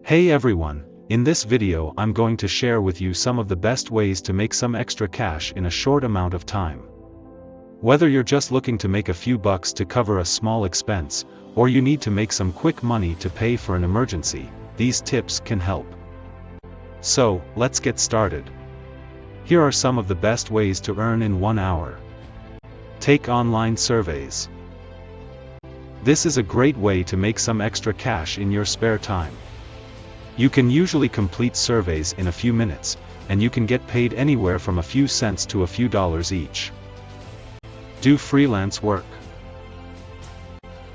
Hey everyone, in this video I'm going to share with you some of the best ways to make some extra cash in a short amount of time. Whether you're just looking to make a few bucks to cover a small expense, or you need to make some quick money to pay for an emergency, these tips can help. So, let's get started. Here are some of the best ways to earn in 1 hour. Take online surveys. This is a great way to make some extra cash in your spare time. You can usually complete surveys in a few minutes, and you can get paid anywhere from a few cents to a few dollars each. Do freelance work.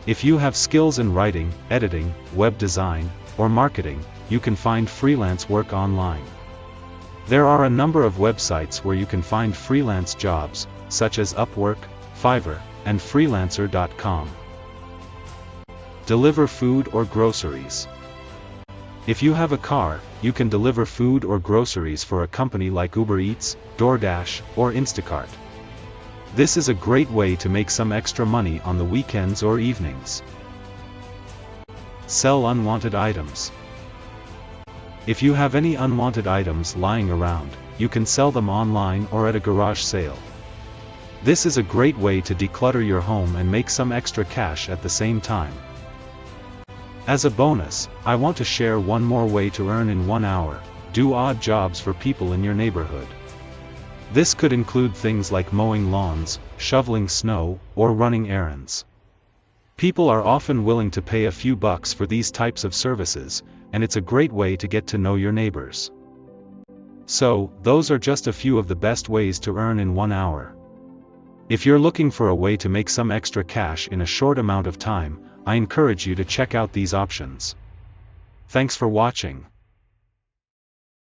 If you have skills in writing, editing, web design, or marketing, you can find freelance work online. There are a number of websites where you can find freelance jobs, such as Upwork, Fiverr, and freelancer.com. Deliver food or groceries. If you have a car, you can deliver food or groceries for a company like Uber Eats, DoorDash, or Instacart. This is a great way to make some extra money on the weekends or evenings. Sell unwanted items. If you have any unwanted items lying around, you can sell them online or at a garage sale. This is a great way to declutter your home and make some extra cash at the same time. As a bonus, I want to share one more way to earn in 1 hour: do odd jobs for people in your neighborhood. This could include things like mowing lawns, shoveling snow, or running errands. People are often willing to pay a few bucks for these types of services, and it's a great way to get to know your neighbors. So, those are just a few of the best ways to earn in 1 hour. If you're looking for a way to make some extra cash in a short amount of time, I encourage you to check out these options. Thanks for watching.